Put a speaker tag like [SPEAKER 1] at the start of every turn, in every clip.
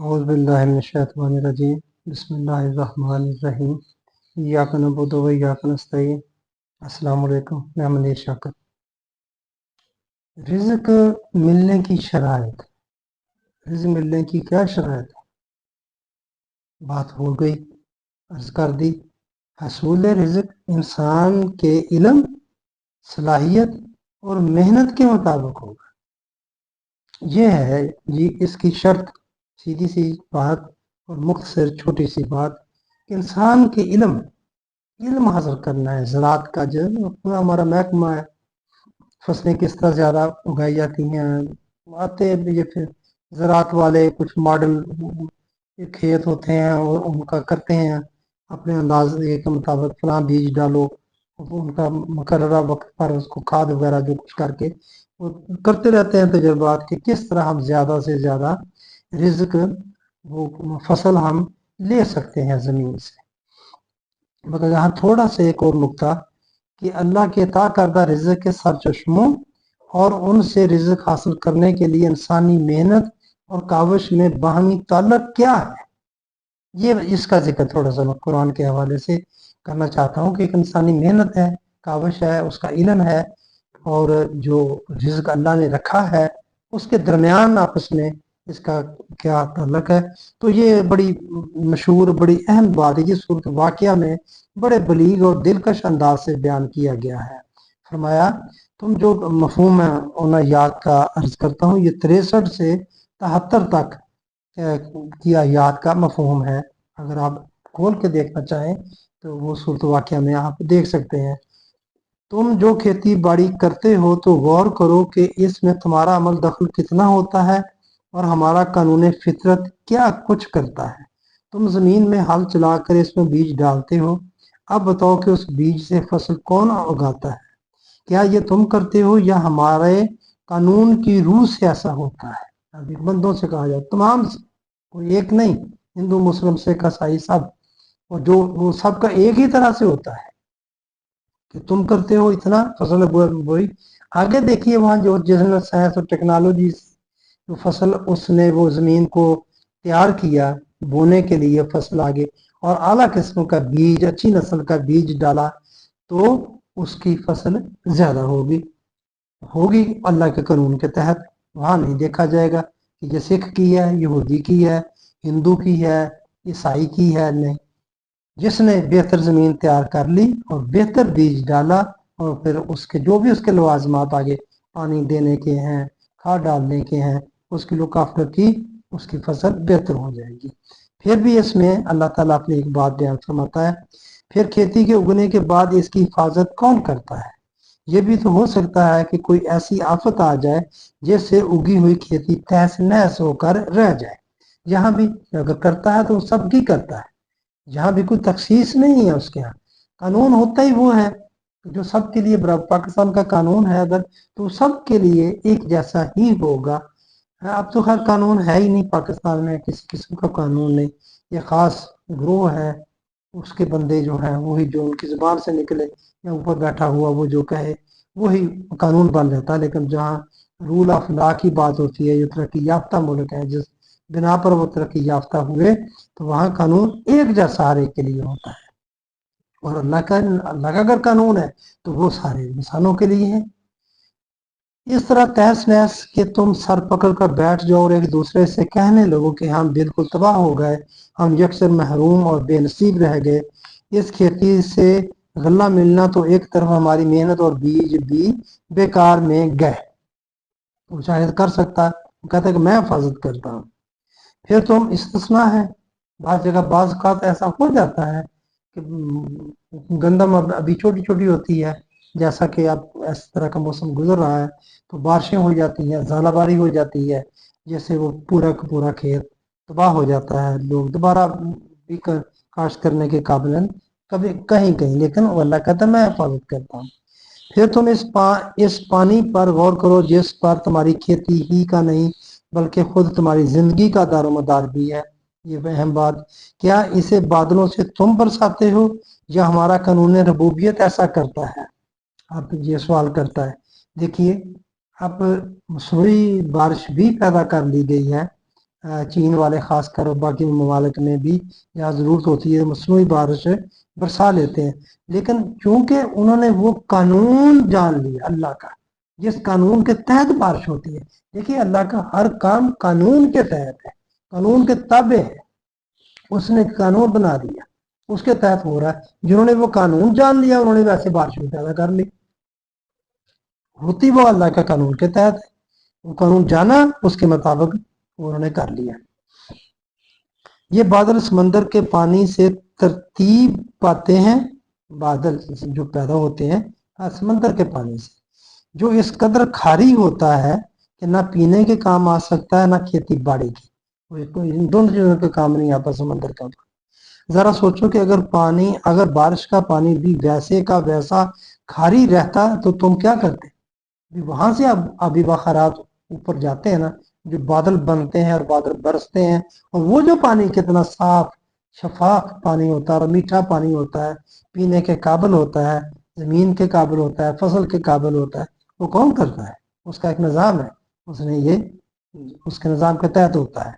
[SPEAKER 1] اعوذ باللہ من الشیطان الرجیم بسم اللہ الرحمن الرحیم ایاک نعبد و ایاک نستعین السلام علیکم، میں منیر شاکر۔ رزق ملنے کی شرائط، رزق ملنے کی کیا شرائط ہے؟ بات ہو گئی، عرض کر دی۔ حصول رزق انسان کے علم، صلاحیت اور محنت کے مطابق ہوگا۔ یہ ہے جی اس کی شرط، سیدھی سی بات اور مختصر چھوٹی سی بات کہ انسان کے علم حاصل کرنا ہے۔ زراعت کا جو پورا ہمارا محکمہ ہے، فصلیں کس طرح زیادہ اگائی جاتی ہیں، آتے یہ پھر زراعت والے کچھ ماڈل کھیت ہوتے ہیں اور ان کا کرتے ہیں اپنے اندازے کے مطابق، فلاں بیج ڈالو، ان کا مقررہ وقت پر اس کو کھاد وغیرہ جو کچھ کر کے وہ کرتے رہتے ہیں تجربات کہ کس طرح ہم زیادہ سے زیادہ رزق وہ فصل ہم لے سکتے ہیں زمین سے۔ مگر یہاں تھوڑا سا ایک اور نقطہ کہ اللہ کے عطا کردہ رزق کے سرچشموں اور ان سے رزق حاصل کرنے کے لیے انسانی محنت اور کاوش میں باہمی تعلق کیا ہے، یہ اس کا ذکر تھوڑا سا میں قرآن کے حوالے سے کرنا چاہتا ہوں کہ ایک انسانی محنت ہے، کاوش ہے، اس کا علم ہے، اور جو رزق اللہ نے رکھا ہے اس کے درمیان آپس میں اس کا کیا تعلق ہے۔ تو یہ بڑی مشہور بڑی اہم بات ہے، یہ صورت واقعہ میں بڑے بلیغ اور دلکش انداز سے بیان کیا گیا ہے۔ فرمایا تم جو مفہوم ہے ان آیات کا عرض کرتا ہوں، یہ 63 سے 73 تک کی آیات کا مفہوم ہے۔ اگر آپ کھول کے دیکھنا چاہیں تو وہ صورت واقعہ میں آپ دیکھ سکتے ہیں۔ تم جو کھیتی باڑی کرتے ہو تو غور کرو کہ اس میں تمہارا عمل دخل کتنا ہوتا ہے اور ہمارا قانون فطرت کیا کچھ کرتا ہے۔ تم زمین میں ہل چلا کر اس میں بیج ڈالتے ہو، اب بتاؤ کہ اس بیج سے فصل کون اگاتا ہے؟ کیا یہ تم کرتے ہو یا ہمارے قانون کی روح سے ایسا ہوتا ہے؟ ابھی بندوں سے کہا جائے، تمام سے، کوئی ایک نہیں، ہندو مسلم سکھ عیسائی سب، اور جو وہ سب کا ایک ہی طرح سے ہوتا ہے کہ تم کرتے ہو اتنا فصل بوئی۔ آگے دیکھیے وہاں جو جس نے سائنس اور ٹیکنالوجی جو فصل اس نے وہ زمین کو تیار کیا بونے کے لیے فصل آگے، اور اعلیٰ قسم کا بیج، اچھی نسل کا بیج ڈالا تو اس کی فصل زیادہ ہوگی اللہ کے قانون کے تحت۔ وہاں نہیں دیکھا جائے گا کہ یہ سکھ کی ہے، یہودی کی ہے، ہندو کی ہے، عیسائی کی ہے، نہیں۔ جس نے بہتر زمین تیار کر لی اور بہتر بیج ڈالا اور پھر اس کے جو بھی اس کے لوازمات آگے پانی دینے کے ہیں، کھاد ڈالنے کے ہیں، اس کی لک آفٹر کی، اس کی فصل بہتر ہو جائے گی۔ پھر بھی اس میں اللہ تعالیٰ اپنی ایک بات بیان فرماتا ہے، پھر کھیتی کے اگنے کے بعد اس کی حفاظت کون کرتا ہے؟ یہ بھی تو ہو سکتا ہے کہ کوئی ایسی آفت آ جائے جس سے اگی ہوئی کھیتی تہس نہس ہو کر رہ جائے۔ یہاں بھی اگر کرتا ہے تو سب کی کرتا ہے، جہاں بھی کوئی تخصیص نہیں ہے، اس کے یہاں قانون ہوتا ہی وہ ہے جو سب کے لیے برابر۔ پاکستان کا قانون ہے اگر تو سب کے لیے ایک جیسا ہی ہوگا۔ اب تو خیر قانون ہے ہی نہیں پاکستان میں، کسی قسم کا قانون نہیں، یہ خاص گروہ ہے، اس کے بندے جو ہیں وہی جو ان کی زبان سے نکلے یا اوپر بیٹھا ہوا وہ جو کہے وہی قانون بن جاتا ہے۔ لیکن جہاں رول آف لا کی بات ہوتی ہے، یہ ترقی یافتہ ملک ہے، جس بنا پر وہ ترقی یافتہ ہوئے، تو وہاں قانون ایک جیسا ہر ایک کے لیے ہوتا ہے، اور اللہ کا اگر قانون ہے تو وہ سارے انسانوں کے لیے ہے۔ اس طرح تہس نہس کہ تم سر پکڑ کر بیٹھ جاؤ اور ایک دوسرے سے کہنے لگو کہ ہم بالکل تباہ ہو گئے، ہم یکسر محروم اور بے نصیب رہ گئے۔ اس کھیتی سے غلہ ملنا تو ایک طرف ہماری محنت اور بیج بھی بیکار میں گئے۔ وہ شاید کر سکتا ہے، وہ کہتا ہے کہ میں حفاظت کرتا ہوں۔ پھر تم استثناء ہے، بعض جگہ بعض اوقات ایسا ہو جاتا ہے کہ گندم ابھی چھوٹی چھوٹی ہوتی ہے، جیسا کہ اب اس طرح کا موسم گزر رہا ہے تو بارشیں ہو جاتی ہیں، ژالہ باری ہو جاتی ہے، جیسے وہ پورا کا پورا کھیت تباہ ہو جاتا ہے، لوگ دوبارہ بھی کاشت کرنے کے قابل کبھی کہیں، لیکن وہ اللہ کہتا ہے میں حفاظت کرتا ہوں۔ پھر تم اس پانی پر غور کرو جس پر تمہاری کھیتی ہی کا نہیں بلکہ خود تمہاری زندگی کا دار و مدار بھی ہے۔ یہ اہم بات، کیا اسے بادلوں سے تم برساتے ہو یا ہمارا قانون ربوبیت ایسا کرتا ہے؟ اب یہ سوال کرتا ہے۔ دیکھیے اب مصنوعی بارش بھی پیدا کر لی گئی ہے، چین والے خاص کر باقی ممالک میں بھی جہاں ضرورت ہوتی ہے مصنوعی بارش برسا لیتے ہیں، لیکن چونکہ انہوں نے وہ قانون جان لیا اللہ کا جس قانون کے تحت بارش ہوتی ہے. دیکھیے اللہ کا ہر کام قانون کے تحت ہے، قانون کے تابع ہے. اس نے قانون بنا دیا، اس کے تحت ہو رہا ہے. جنہوں نے وہ قانون جان لیا انہوں نے ویسے بارش بھی پیدا کر لی. ہوتی وہ اللہ کا قانون کے تحت ہے، وہ قانون جانا اس کے مطابق انہوں نے کر لیا. یہ بادل سمندر کے پانی سے ترتیب پاتے ہیں، بادل جو پیدا ہوتے ہیں سمندر کے پانی سے، جو اس قدر کھاری ہوتا ہے کہ نہ پینے کے کام آ سکتا ہے نہ کھیتی باڑی کی. ان دونوں چیزوں کے کام نہیں آتا سمندر کا. ذرا سوچو کہ اگر بارش کا پانی بھی ویسے کا ویسا کھاری رہتا تو تم کیا کرتے؟ وہاں سے آبی بخارات اوپر جاتے ہیں نا، جو بادل بنتے ہیں اور بادل برستے ہیں، اور وہ جو پانی کتنا صاف شفاف پانی ہوتا ہے اور میٹھا پانی ہوتا ہے، پینے کے قابل ہوتا ہے، زمین کے قابل ہوتا ہے، فصل کے قابل ہوتا ہے، وہ کون کرتا ہے؟ اس کا ایک نظام ہے، اس کے نظام کے تحت ہوتا ہے.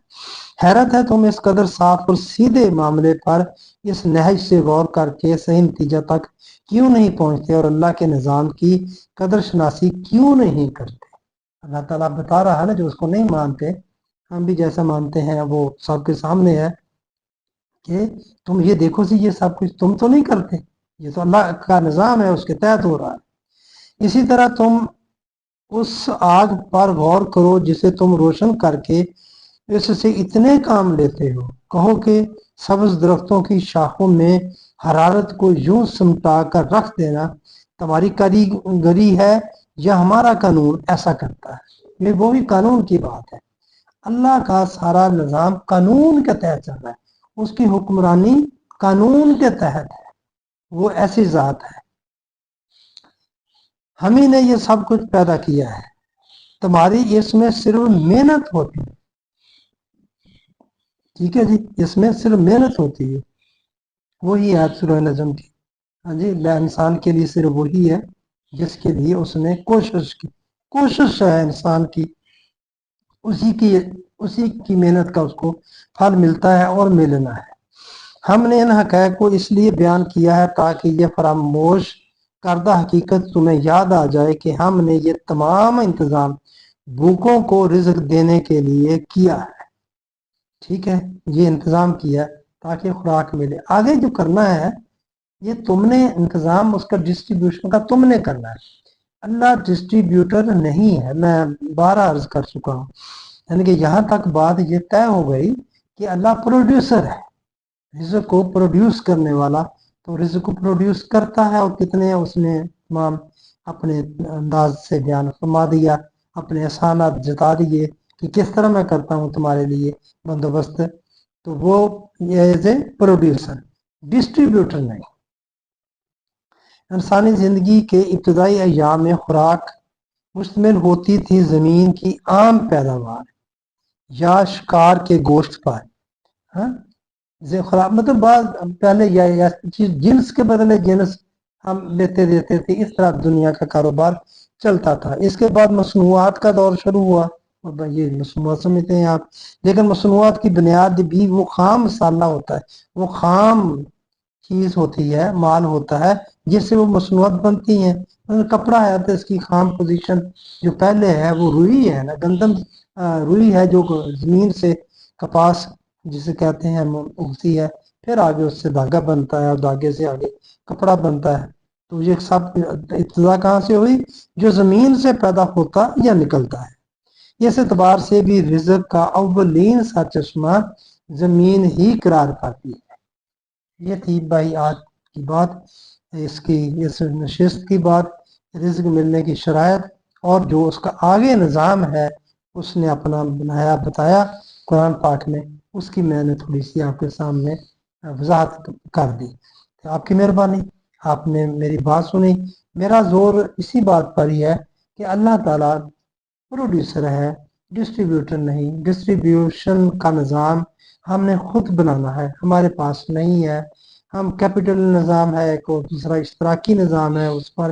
[SPEAKER 1] حیرت ہے تم اس قدر صاف اور سیدھے معاملے پر اس نہج سے غور کر کے صحیح نتیجہ تک کیوں نہیں پہنچتے اور اللہ کے نظام کی قدر شناسی کیوں نہیں کرتے؟ اللہ تعالیٰ بتا رہا ہے نا، جو اس کو نہیں مانتے، ہم بھی جیسا مانتے ہیں وہ سب کے سامنے ہے کہ تم یہ دیکھو یہ سب کچھ تم تو نہیں کرتے، یہ تو اللہ کا نظام ہے، اس کے تحت ہو رہا ہے. اسی طرح تم اس آگ پر غور کرو جسے تم روشن کر کے اس سے اتنے کام لیتے ہو. کہو کہ سبز درختوں کی شاخوں میں حرارت کو یوں سمٹا کر رکھ دینا تمہاری کاریگری ہے یا ہمارا قانون ایسا کرتا ہے؟ یہ وہی قانون کی بات ہے. اللہ کا سارا نظام قانون کے تحت چل رہا ہے، اس کی حکمرانی قانون کے تحت ہے. وہ ایسی ذات ہے. ہم ہی نے یہ سب کچھ پیدا کیا ہے، تمہاری اس میں صرف محنت ہوتی ہے. ٹھیک ہے جی، اس میں صرف محنت ہوتی ہے. وہی ہے سورہ نجم کی. ہاں جی، انسان کے لیے صرف وہی ہے جس کے لیے اس نے کوشش کی. کوشش ہے انسان کی، اسی کی محنت کا اس کو پھل ملتا ہے اور ملنا ہے. ہم نے ان حقائق کو اس لیے بیان کیا ہے تاکہ یہ فراموش کردہ حقیقت تمہیں یاد آ جائے کہ ہم نے یہ تمام انتظام بھوکوں کو رزق دینے کے لیے کیا ہے. ٹھیک ہے، یہ انتظام کیا تاکہ خوراک ملے. آگے جو کرنا ہے یہ تم نے انتظام، اس کا ڈسٹریبیوشن کا تم نے کرنا ہے. اللہ ڈسٹریبیوٹر نہیں ہے، میں بارہ عرض کر چکا ہوں. یعنی کہ یہاں تک بات یہ طے ہو گئی کہ اللہ پروڈیوسر ہے، رزق کو پروڈیوس کرنے والا. تو رزق کو پروڈیوس کرتا ہے، اور کتنے اس نے تمام اپنے انداز سے بیان فرما دیا، اپنے احسانات جتا دیے کہ کس طرح میں کرتا ہوں تمہارے لیے بندوبست. تو وہ ایز اے پروڈیوسر، ڈسٹریبیوٹر نہیں. انسانی زندگی کے ابتدائی ایام میں خوراک مشتمل ہوتی تھی زمین کی عام پیداوار یا شکار کے گوشت پر. خوراک مطلب بعض پہلے یا جنس کے بدلے جنس ہم لیتے دیتے تھے، اس طرح دنیا کا کاروبار چلتا تھا. اس کے بعد مصنوعات کا دور شروع ہوا، اور یہ مصنوعات سمجھتے ہیں آپ، لیکن مصنوعات کی بنیاد بھی وہ خام مسالہ ہوتا ہے، وہ خام چیز ہوتی ہے، مال ہوتا ہے جس سے وہ مصنوعات بنتی ہیں. کپڑا ہے تو اس کی خام پوزیشن جو پہلے ہے وہ روئی ہے نا، گندم روئی ہے جو زمین سے کپاس جسے کہتے ہیں اگتی ہے، پھر آگے اس سے دھاگا بنتا ہے اور دھاگے سے آگے کپڑا بنتا ہے. تو یہ سب ابتدا کہاں سے ہوئی؟ جو زمین سے پیدا ہوتا یا نکلتا ہے. اس اعتبار سے بھی رزق کا اولین سا چشمہ زمین ہی قرار پاتی ہے. یہ تھی بھائی آج کی بات، اس نشست کی بات، رزق ملنے کی شرائط اور جو اس کا آگے نظام ہے اس نے اپنا بنایا بتایا قرآن پاک میں. اس کی میں نے تھوڑی سی آپ کے سامنے وضاحت کر دی. آپ کی مہربانی، آپ نے میری بات سنی. میرا زور اسی بات پر ہی ہے کہ اللہ تعالیٰ پروڈیوسر ہے، ڈسٹریبیوٹر نہیں. ڈسٹریبیوشن کا نظام ہم نے خود بنانا ہے، ہمارے پاس نہیں ہے. ہم کیپٹل نظام ہے ایک، اور دوسرا اشتراکی نظام ہے، اس پر